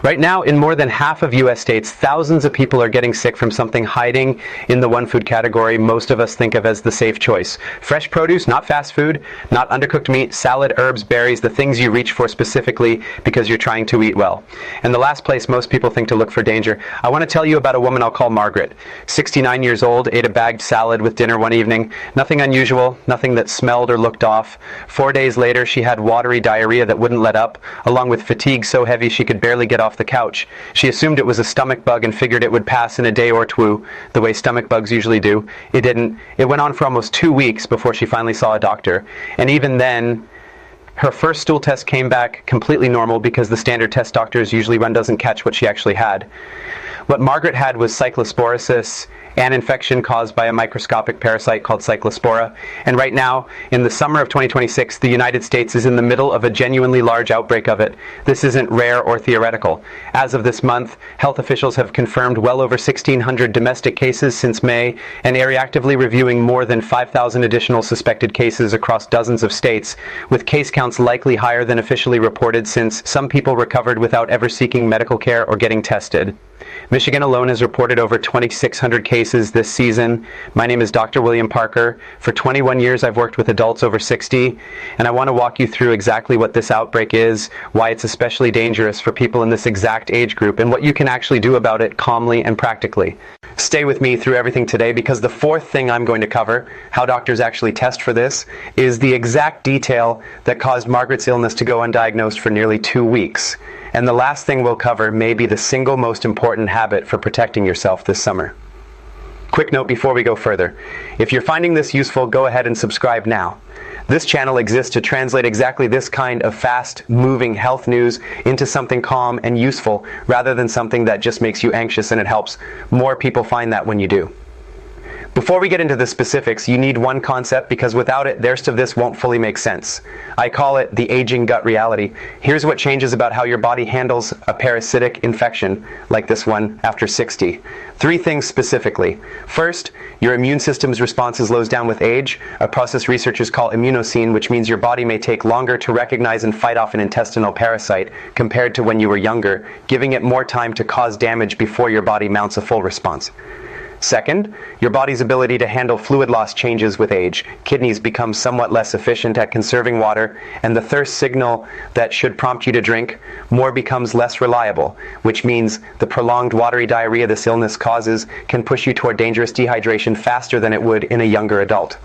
Right now, in more than half of US states, thousands of people are getting sick from something hiding in the one food category most of us think of as the safe choice. Fresh produce, not fast food, not undercooked meat, salad, herbs, berries, the things you reach for specifically because you're trying to eat well. And the last place most people think to look for danger, I want to tell you about a woman I'll call Margaret. 69 years old, ate a bagged salad with dinner one evening. Nothing unusual, nothing that smelled or looked off. 4 days later, she had watery diarrhea that wouldn't let up, along with fatigue so heavy she could barely get off the couch. She assumed it was a stomach bug and figured it would pass in a day or two, the way stomach bugs usually do. It didn't. It went on for almost 2 weeks before she finally saw a doctor. And even then, her first stool test came back completely normal because the standard test doctors usually run doesn't catch what she actually had. What Margaret had was cyclosporiasis, an infection caused by a microscopic parasite called cyclospora. And right now, in the summer of 2026, the United States is in the middle of a genuinely large outbreak of it. This isn't rare or theoretical. As of this month, health officials have confirmed well over 1,600 domestic cases since May, and are actively reviewing more than 5,000 additional suspected cases across dozens of states, with case counts likely higher than officially reported since some people recovered without ever seeking medical care or getting tested. Michigan alone has reported over 2,600 cases this season. My name is Dr. William Parker. For 21 years, I've worked with adults over 60, and I want to walk you through exactly what this outbreak is, why it's especially dangerous for people in this exact age group, and what you can actually do about it calmly and practically. Stay with me through everything today, because the fourth thing I'm going to cover, how doctors actually test for this, is the exact detail that caused Margaret's illness to go undiagnosed for nearly 2 weeks. And the last thing we'll cover may be the single most important habit for protecting yourself this summer. Quick note before we go further. If you're finding this useful, go ahead and subscribe now. This channel exists to translate exactly this kind of fast-moving health news into something calm and useful, rather than something that just makes you anxious, and it helps more people find that when you do. Before we get into the specifics, you need one concept, because without it, the rest of this won't fully make sense. I call it the aging gut reality. Here's what changes about how your body handles a parasitic infection, like this one, after 60. 3 things specifically. First, your immune system's response slows down with age, a process researchers call immunosine, which means your body may take longer to recognize and fight off an intestinal parasite compared to when you were younger, giving it more time to cause damage before your body mounts a full response. Second, your body's ability to handle fluid loss changes with age. Kidneys become somewhat less efficient at conserving water, and the thirst signal that should prompt you to drink more becomes less reliable, which means the prolonged watery diarrhea this illness causes can push you toward dangerous dehydration faster than it would in a younger adult.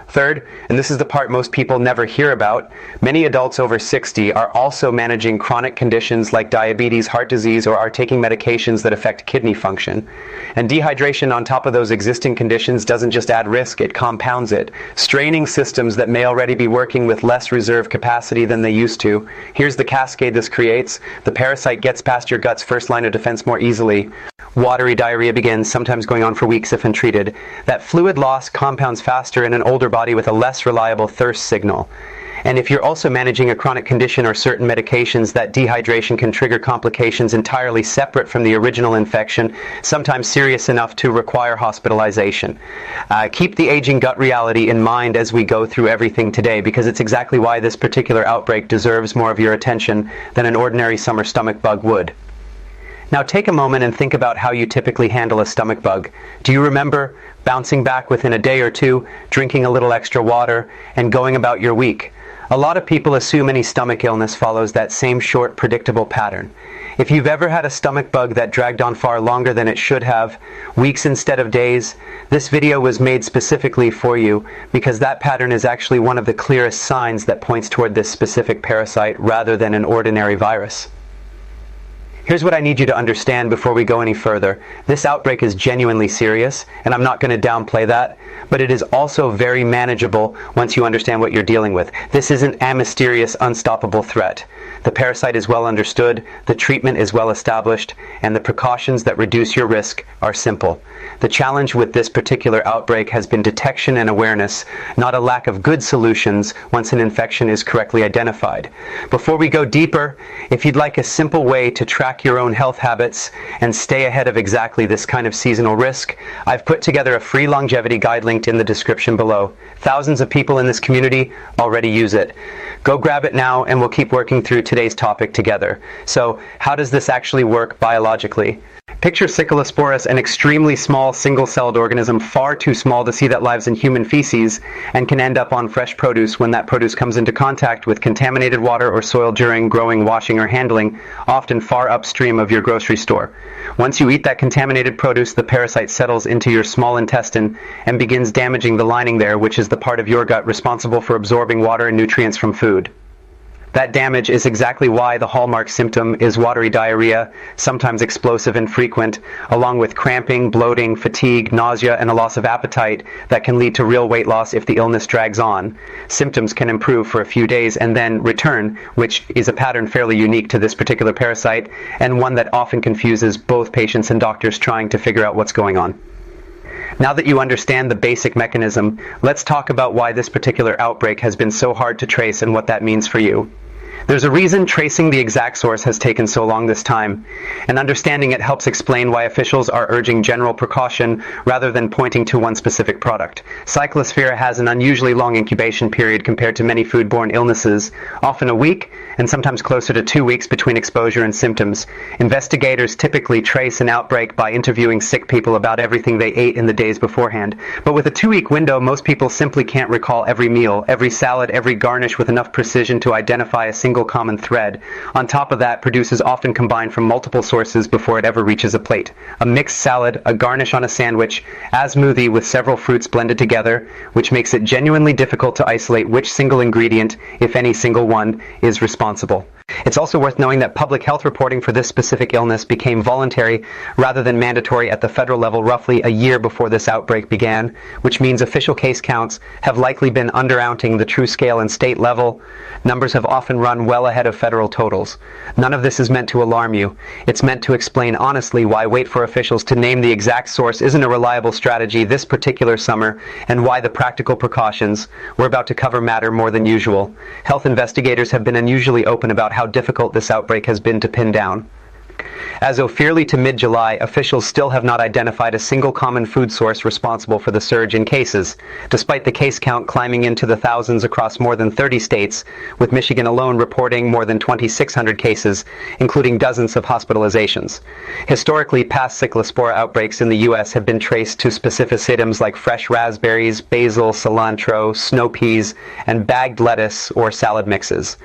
Third, and this is the part most people never hear about, many adults over 60 are also managing chronic conditions like diabetes, heart disease, or are taking medications that affect kidney function. And dehydration on top of those existing conditions doesn't just add risk, it compounds it, straining systems that may already be working with less reserve capacity than they used to. Here's the cascade this creates. The parasite gets past your gut's first line of defense more easily. Watery diarrhea begins, sometimes going on for weeks if untreated. That fluid loss compounds faster in an older body with a less reliable thirst signal. And if you're also managing a chronic condition or certain medications, that dehydration can trigger complications entirely separate from the original infection, sometimes serious enough to require hospitalization. Keep the aging gut reality in mind as we go through everything today, because it's exactly why this particular outbreak deserves more of your attention than an ordinary summer stomach bug would. Now take a moment and think about how you typically handle a stomach bug. Do you remember bouncing back within a day or two, drinking a little extra water, and going about your week? A lot of people assume any stomach illness follows that same short, predictable pattern. If you've ever had a stomach bug that dragged on far longer than it should have, weeks instead of days, this video was made specifically for you, because that pattern is actually one of the clearest signs that points toward this specific parasite rather than an ordinary virus. Here's what I need you to understand before we go any further. This outbreak is genuinely serious, and I'm not going to downplay that, but it is also very manageable once you understand what you're dealing with. This isn't a mysterious, unstoppable threat. The parasite is well understood, the treatment is well established, and the precautions that reduce your risk are simple. The challenge with this particular outbreak has been detection and awareness, not a lack of good solutions once an infection is correctly identified. Before we go deeper, if you'd like a simple way to track your own health habits and stay ahead of exactly this kind of seasonal risk, I've put together a free longevity guide linked in the description below. Thousands of people in this community already use it. Go grab it now, and we'll keep working through today's topic together. So, how does this actually work biologically? Picture Cephalosporus, an extremely small single-celled organism, far too small to see that lives in human feces, and can end up on fresh produce when that produce comes into contact with contaminated water or soil during growing, washing, or handling, often far upstream of your grocery store. Once you eat that contaminated produce, the parasite settles into your small intestine and begins damaging the lining there, which is the part of your gut responsible for absorbing water and nutrients from food. That damage is exactly why the hallmark symptom is watery diarrhea, sometimes explosive and frequent, along with cramping, bloating, fatigue, nausea, and a loss of appetite that can lead to real weight loss if the illness drags on. Symptoms can improve for a few days and then return, which is a pattern fairly unique to this particular parasite, and one that often confuses both patients and doctors trying to figure out what's going on. Now that you understand the basic mechanism, let's talk about why this particular outbreak has been so hard to trace and what that means for you. There's a reason tracing the exact source has taken so long this time, and understanding it helps explain why officials are urging general precaution rather than pointing to one specific product. Cyclospora has an unusually long incubation period compared to many foodborne illnesses, often a week and sometimes closer to 2 weeks between exposure and symptoms. Investigators typically trace an outbreak by interviewing sick people about everything they ate in the days beforehand, but with a 2-week window, most people simply can't recall every meal, every salad, every garnish with enough precision to identify a single common thread. On top of that, produce is often combined from multiple sources before it ever reaches a plate. A mixed salad, a garnish on a sandwich, a smoothie with several fruits blended together, which makes it genuinely difficult to isolate which single ingredient, if any single one, is responsible. It's also worth knowing that public health reporting for this specific illness became voluntary rather than mandatory at the federal level roughly a year before this outbreak began, which means official case counts have likely been undercounting the true scale and state level. Numbers have often run well ahead of federal totals. None of this is meant to alarm you. It's meant to explain honestly why wait for officials to name the exact source isn't a reliable strategy this particular summer, and why the practical precautions we're about to cover matter more than usual. Health investigators have been unusually open about how difficult this outbreak has been to pin down. As of fairly to mid-July, officials still have not identified a single common food source responsible for the surge in cases, despite the case count climbing into the thousands across more than 30 states, with Michigan alone reporting more than 2,600 cases, including dozens of hospitalizations. Historically, past Cephalospora outbreaks in the U.S. have been traced to specificities like fresh raspberries, basil, cilantro, snow peas, and bagged lettuce or salad mixes.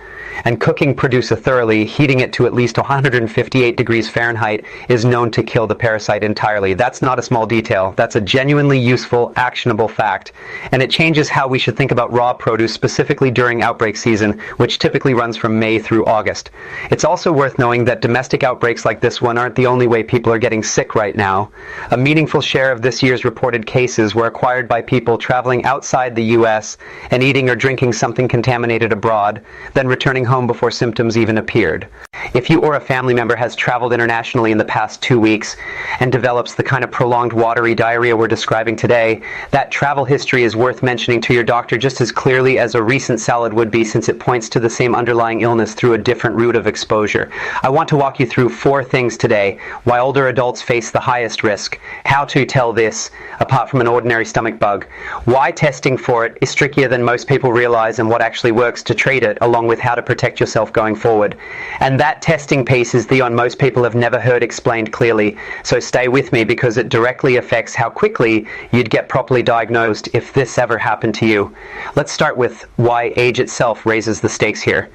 And cooking produce thoroughly, heating it to at least 158 degrees Fahrenheit is known to kill the parasite entirely. That's not a small detail. That's a genuinely useful, actionable fact. And it changes how we should think about raw produce, specifically during outbreak season, which typically runs from May through August. It's also worth knowing that domestic outbreaks like this one aren't the only way people are getting sick right now. A meaningful share of this year's reported cases were acquired by people traveling outside the U.S. and eating or drinking something contaminated abroad, then returning home before symptoms even appeared. If you or a family member has traveled internationally in the past 2 weeks and develops the kind of prolonged watery diarrhea we're describing today, that travel history is worth mentioning to your doctor just as clearly as a recent salad would be, since it points to the same underlying illness through a different route of exposure. I want to walk you through 4 things today: why older adults face the highest risk, how to tell this apart from an ordinary stomach bug, why testing for it is trickier than most people realize and what actually works to treat it, along with how to protect yourself going forward. And that testing piece is the one most people have never heard explained clearly, so stay with me because it directly affects how quickly you'd get properly diagnosed if this ever happened to you. Let's start with why age itself raises the stakes here.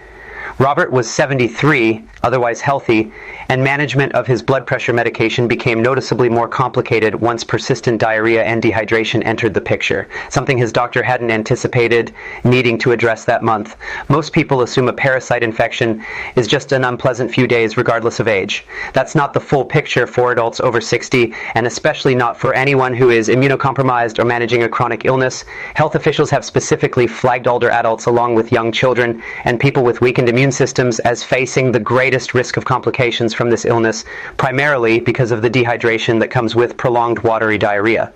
Robert was 73, otherwise healthy, and management of his blood pressure medication became noticeably more complicated once persistent diarrhea and dehydration entered the picture, something his doctor hadn't anticipated needing to address that month. Most people assume a parasite infection is just an unpleasant few days regardless of age. That's not the full picture for adults over 60, and especially not for anyone who is immunocompromised or managing a chronic illness. Health officials have specifically flagged older adults along with young children and people with weakened immune systems as facing the greatest risk of complications from this illness, primarily because of the dehydration that comes with prolonged watery diarrhea.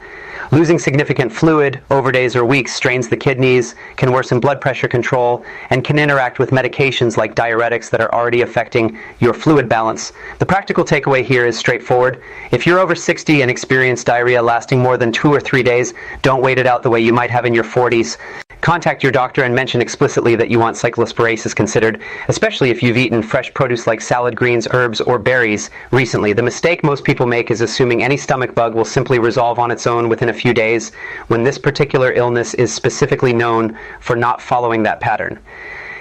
Losing significant fluid over days or weeks strains the kidneys, can worsen blood pressure control, and can interact with medications like diuretics that are already affecting your fluid balance. The practical takeaway here is straightforward. If you're over 60 and experience diarrhea lasting more than 2 or 3 days, don't wait it out the way you might have in your 40s. Contact your doctor and mention explicitly that you want cyclosporasis considered, especially if you've eaten fresh produce like salad greens, herbs, or berries recently. The mistake most people make is assuming any stomach bug will simply resolve on its own within a few days, when this particular illness is specifically known for not following that pattern.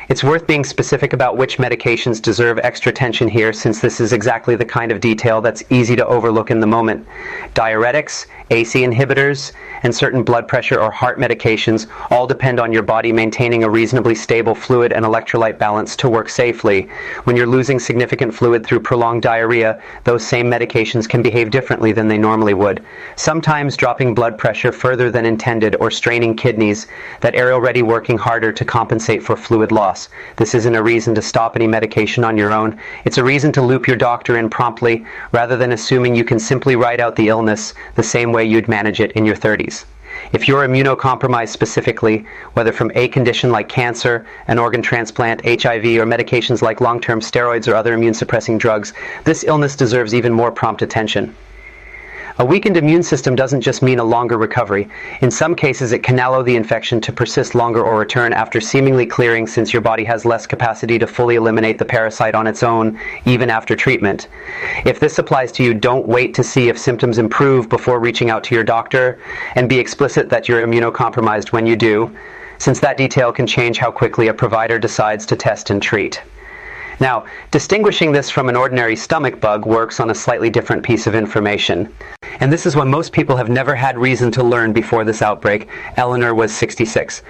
It's worth being specific about which medications deserve extra attention here, since this is exactly the kind of detail that's easy to overlook in the moment. Diuretics, AC inhibitors, and certain blood pressure or heart medications all depend on your body maintaining a reasonably stable fluid and electrolyte balance to work safely. When you're losing significant fluid through prolonged diarrhea, those same medications can behave differently than they normally would. Sometimes dropping blood pressure further than intended or straining kidneys that are already working harder to compensate for fluid loss. This isn't a reason to stop any medication on your own. It's a reason to loop your doctor in promptly, rather than assuming you can simply ride out the illness the same way you'd manage it in your 30s. If you're immunocompromised specifically, whether from a condition like cancer, an organ transplant, HIV, or medications like long-term steroids or other immune-suppressing drugs, this illness deserves even more prompt attention. A weakened immune system doesn't just mean a longer recovery. In some cases, it can allow the infection to persist longer or return after seemingly clearing, since your body has less capacity to fully eliminate the parasite on its own, even after treatment. If this applies to you, don't wait to see if symptoms improve before reaching out to your doctor, and be explicit that you're immunocompromised when you do, since that detail can change how quickly a provider decides to test and treat. Now, distinguishing this from an ordinary stomach bug works on a slightly different piece of information. And this is what most people have never had reason to learn before this outbreak. Eleanor was 66.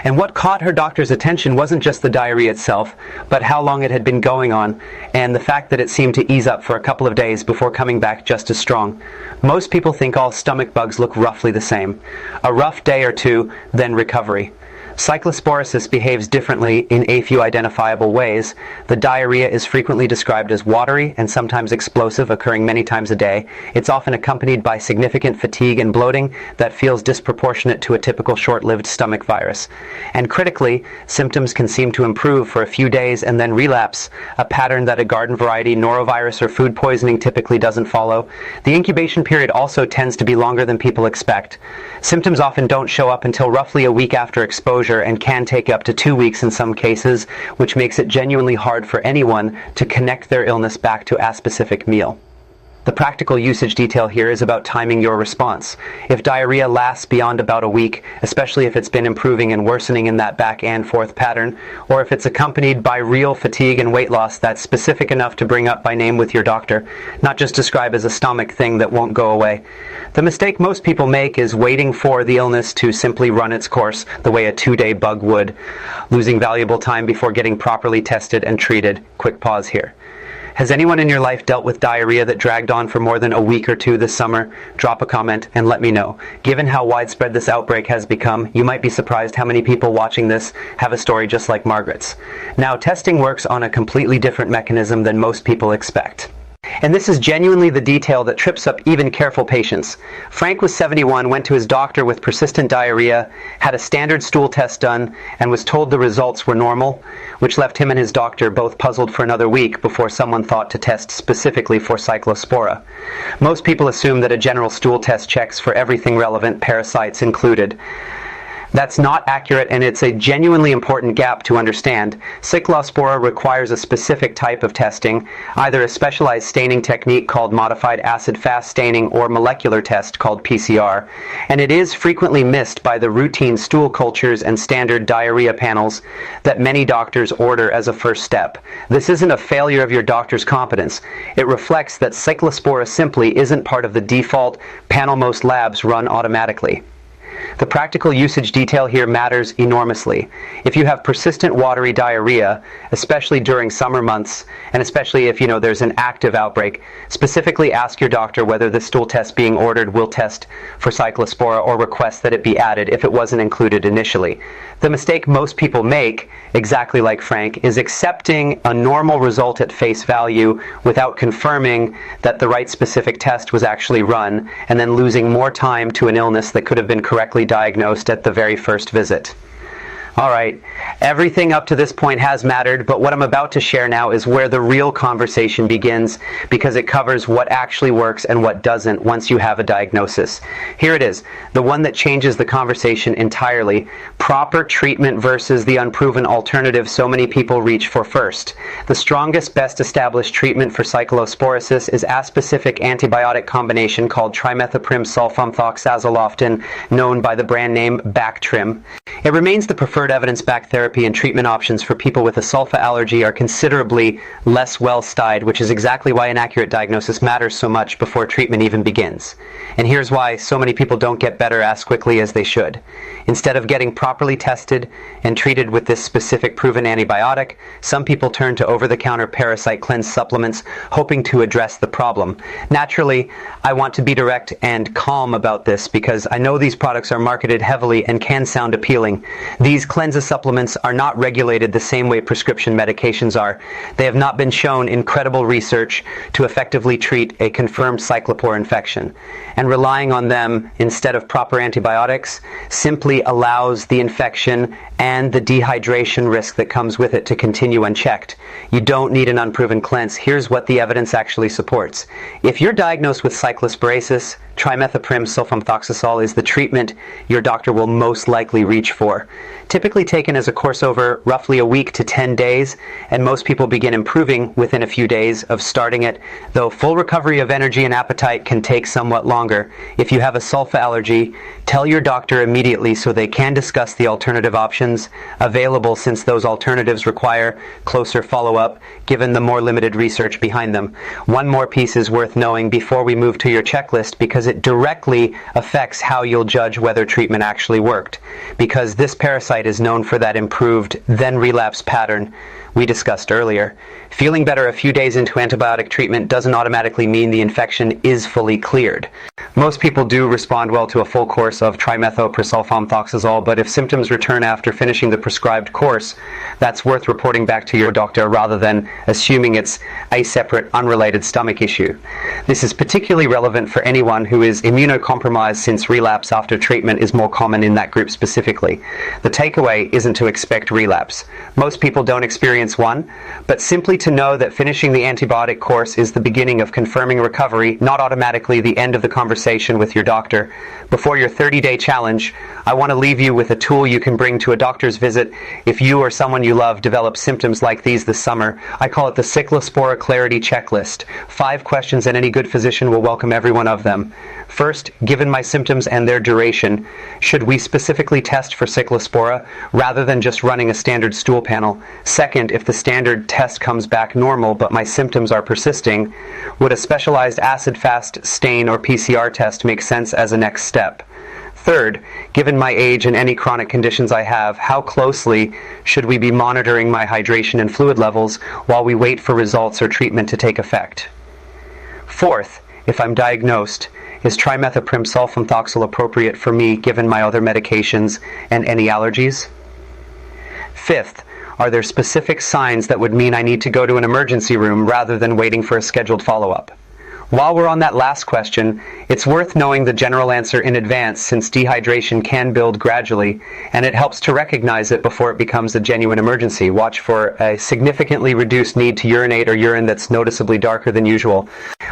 And what caught her doctor's attention wasn't just the diarrhea itself, but how long it had been going on, and the fact that it seemed to ease up for a couple of days before coming back just as strong. Most people think all stomach bugs look roughly the same. A rough day or two, then recovery. Cyclosporisis behaves differently in a few identifiable ways. The diarrhea is frequently described as watery and sometimes explosive, occurring many times a day. It's often accompanied by significant fatigue and bloating that feels disproportionate to a typical short-lived stomach virus. And critically, symptoms can seem to improve for a few days and then relapse, a pattern that a garden variety norovirus or food poisoning typically doesn't follow. The incubation period also tends to be longer than people expect. Symptoms often don't show up until roughly a week after exposure, and can take up to 2 weeks in some cases, which makes it genuinely hard for anyone to connect their illness back to a specific meal. The practical usage detail here is about timing your response. If diarrhea lasts beyond about a week, especially if it's been improving and worsening in that back and forth pattern, or if it's accompanied by real fatigue and weight loss that's specific enough to bring up by name with your doctor, not just describe as a stomach thing that won't go away. The mistake most people make is waiting for the illness to simply run its course the way a 2-day bug would, losing valuable time before getting properly tested and treated. Quick pause here. Has anyone in your life dealt with diarrhea that dragged on for more than a week or two this summer? Drop a comment and let me know. Given how widespread this outbreak has become, you might be surprised how many people watching this have a story just like Margaret's. Now, testing works on a completely different mechanism than most people expect. And this is genuinely the detail that trips up even careful patients. Frank was 71, went to his doctor with persistent diarrhea, had a standard stool test done, and was told the results were normal, which left him and his doctor both puzzled for another week before someone thought to test specifically for cyclospora. Most people assume that a general stool test checks for everything relevant, parasites included. That's not accurate, and it's a genuinely important gap to understand. Cyclospora requires a specific type of testing, either a specialized staining technique called modified acid-fast staining or molecular test called PCR, and it is frequently missed by the routine stool cultures and standard diarrhea panels that many doctors order as a first step. This isn't a failure of your doctor's competence. It reflects that Cyclospora simply isn't part of the default panel most labs run automatically. The practical usage detail here matters enormously. If you have persistent watery diarrhea, especially during summer months, and especially if there's an active outbreak, specifically ask your doctor whether the stool test being ordered will test for cyclospora or request that it be added if it wasn't included initially. The mistake most people make, exactly like Frank, is accepting a normal result at face value without confirming that the right specific test was actually run, and then losing more time to an illness that could have been correctly diagnosed at the very first visit. All right, everything up to this point has mattered, but what I'm about to share now is where the real conversation begins, because it covers what actually works and what doesn't once you have a diagnosis. Here it is, the one that changes the conversation entirely. Proper treatment versus the unproven alternative so many people reach for first. The strongest, best established treatment for cyclosporiasis is a specific antibiotic combination called trimethoprim sulfomethoxazole, often known by the brand name Bactrim. It remains the preferred evidence-backed therapy, and treatment options for people with a sulfa allergy are considerably less well-studied, which is exactly why an accurate diagnosis matters so much before treatment even begins. And here's why so many people don't get better as quickly as they should. Instead of getting properly tested and treated with this specific proven antibiotic, some people turn to over-the-counter parasite cleanse supplements, hoping to address the problem. Naturally, I want to be direct and calm about this because I know these products are marketed heavily and can sound appealing. These cleanse supplements are not regulated the same way prescription medications are. They have not been shown in credible research to effectively treat a confirmed cyclopore infection. And relying on them instead of proper antibiotics simply allows the infection and the dehydration risk that comes with it to continue unchecked. You don't need an unproven cleanse. Here's what the evidence actually supports. If you're diagnosed with cyclosporiasis, trimethoprim sulfomethoxazole is the treatment your doctor will most likely reach for. Typically taken as a course over roughly a week to 10 days, and most people begin improving within a few days of starting it, though full recovery of energy and appetite can take somewhat longer. If you have a sulfa allergy, tell your doctor immediately so they can discuss the alternative options available, since those alternatives require closer follow-up given the more limited research behind them. One more piece is worth knowing before we move to your checklist, because it directly affects how you'll judge whether treatment actually worked. Because this parasite is known for that improved, then relapse pattern we discussed earlier. Feeling better a few days into antibiotic treatment doesn't automatically mean the infection is fully cleared. Most people do respond well to a full course of trimethoprim, but if symptoms return after finishing the prescribed course, that's worth reporting back to your doctor rather than assuming it's a separate, unrelated stomach issue. This is particularly relevant for anyone who is immunocompromised, since relapse after treatment is more common in that group specifically. The takeaway isn't to expect relapse. Most people don't experience one, but simply to know that finishing the antibiotic course is the beginning of confirming recovery, not automatically the end of the conversation with your doctor. Before your 30-day challenge, I want to leave you with a tool you can bring to a doctor's visit if you or someone you love develops symptoms like these this summer. I call it the Cyclospora Clarity Checklist. 5 questions, and any good physician will welcome every one of them. First, given my symptoms and their duration, should we specifically test for Cyclospora rather than just running a standard stool panel? Second, if the standard test comes back normal but my symptoms are persisting, would a specialized acid-fast stain or PCR test make sense as a next step? Third, given my age and any chronic conditions I have, how closely should we be monitoring my hydration and fluid levels while we wait for results or treatment to take effect? Fourth, if I'm diagnosed, is trimethoprim sulfomethoxazole appropriate for me given my other medications and any allergies? Fifth, are there specific signs that would mean I need to go to an emergency room rather than waiting for a scheduled follow-up? While we're on that last question, it's worth knowing the general answer in advance, since dehydration can build gradually, and it helps to recognize it before it becomes a genuine emergency. Watch for a significantly reduced need to urinate or urine that's noticeably darker than usual.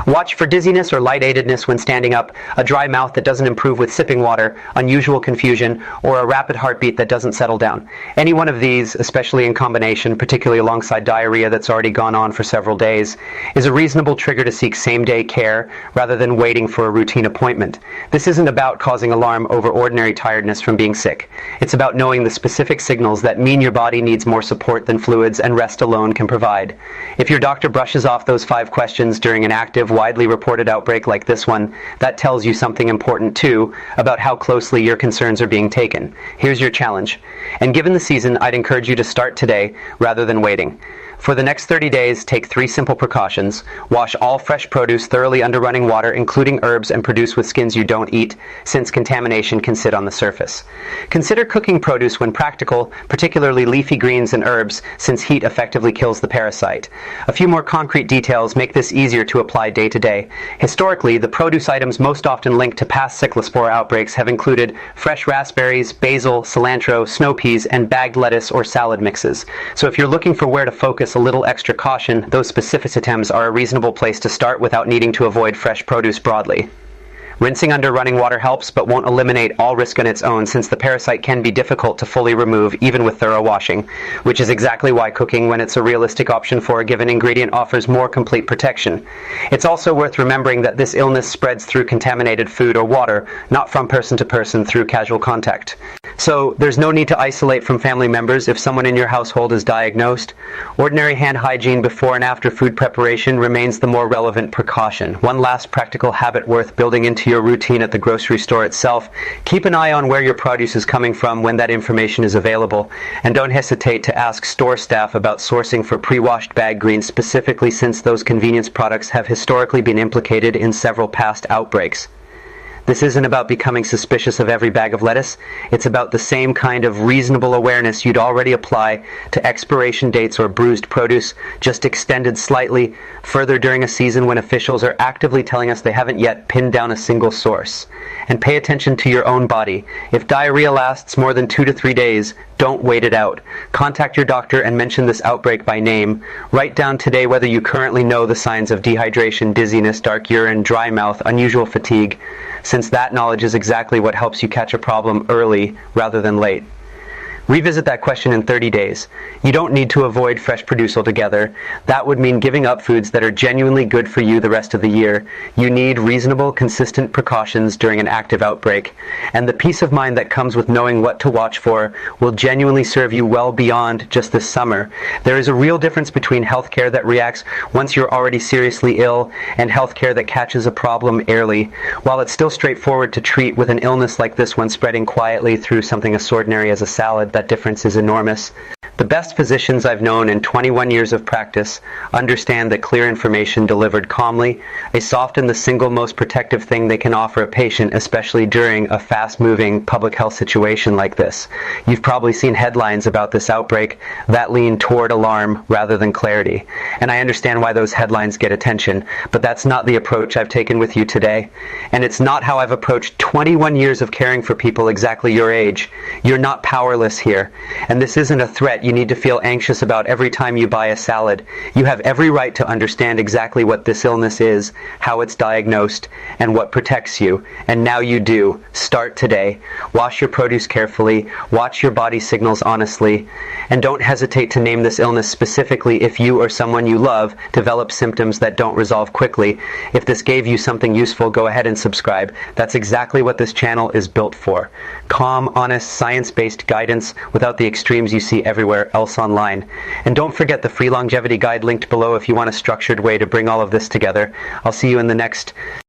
Watch for dizziness or lightheadedness when standing up, a dry mouth that doesn't improve with sipping water, unusual confusion, or a rapid heartbeat that doesn't settle down. Any one of these, especially in combination, particularly alongside diarrhea that's already gone on for several days, is a reasonable trigger to seek same-day care rather than waiting for a routine appointment. This isn't about causing alarm over ordinary tiredness from being sick. It's about knowing the specific signals that mean your body needs more support than fluids and rest alone can provide. If your doctor brushes off those 5 questions during an active, widely reported outbreak like this one, that tells you something important too about how closely your concerns are being taken. Here's your challenge. And given the season, I'd encourage you to start today rather than waiting. For the next 30 days, take 3 simple precautions. Wash all fresh produce thoroughly under running water, including herbs and produce with skins you don't eat, since contamination can sit on the surface. Consider cooking produce when practical, particularly leafy greens and herbs, since heat effectively kills the parasite. A few more concrete details make this easier to apply day to day. Historically, the produce items most often linked to past cyclospora outbreaks have included fresh raspberries, basil, cilantro, snow peas, and bagged lettuce or salad mixes. So if you're looking for where to focus a little extra caution, those specificitems are a reasonable place to start without needing to avoid fresh produce broadly. Rinsing under running water helps, but won't eliminate all risk on its own, since the parasite can be difficult to fully remove even with thorough washing, which is exactly why cooking when it's a realistic option for a given ingredient offers more complete protection. It's also worth remembering that this illness spreads through contaminated food or water, not from person to person through casual contact. So there's no need to isolate from family members if someone in your household is diagnosed. Ordinary hand hygiene before and after food preparation remains the more relevant precaution. One last practical habit worth building into your routine at the grocery store itself: keep an eye on where your produce is coming from when that information is available, and don't hesitate to ask store staff about sourcing for pre-washed bagged greens, specifically since those convenience products have historically been implicated in several past outbreaks. This isn't about becoming suspicious of every bag of lettuce. It's about the same kind of reasonable awareness you'd already apply to expiration dates or bruised produce, just extended slightly further during a season when officials are actively telling us they haven't yet pinned down a single source. And pay attention to your own body. If diarrhea lasts more than 2 to 3 days, don't wait it out. Contact your doctor and mention this outbreak by name. Write down today whether you currently know the signs of dehydration, dizziness, dark urine, dry mouth, unusual fatigue, since that knowledge is exactly what helps you catch a problem early rather than late. Revisit that question in 30 days. You don't need to avoid fresh produce altogether. That would mean giving up foods that are genuinely good for you the rest of the year. You need reasonable, consistent precautions during an active outbreak. And the peace of mind that comes with knowing what to watch for will genuinely serve you well beyond just this summer. There is a real difference between healthcare that reacts once you're already seriously ill and healthcare that catches a problem early. While it's still straightforward to treat with an illness like this one spreading quietly through something as ordinary as a salad, that difference is enormous. The best physicians I've known in 21 years of practice understand that clear information delivered calmly is often the single most protective thing they can offer a patient, especially during a fast-moving public health situation like this. You've probably seen headlines about this outbreak that lean toward alarm rather than clarity. And I understand why those headlines get attention, but that's not the approach I've taken with you today. And it's not how I've approached 21 years of caring for people exactly your age. You're not powerless here. And this isn't a threat you need to feel anxious about every time you buy a salad. You have every right to understand exactly what this illness is, how it's diagnosed, and what protects you. And now you do. Start today. Wash your produce carefully. Watch your body signals honestly. And don't hesitate to name this illness specifically if you or someone you love develop symptoms that don't resolve quickly. If this gave you something useful, go ahead and subscribe. That's exactly what this channel is built for. Calm, honest, science-based guidance without the extremes you see everywhere else online. And don't forget the free longevity guide linked below if you want a structured way to bring all of this together. I'll see you in the next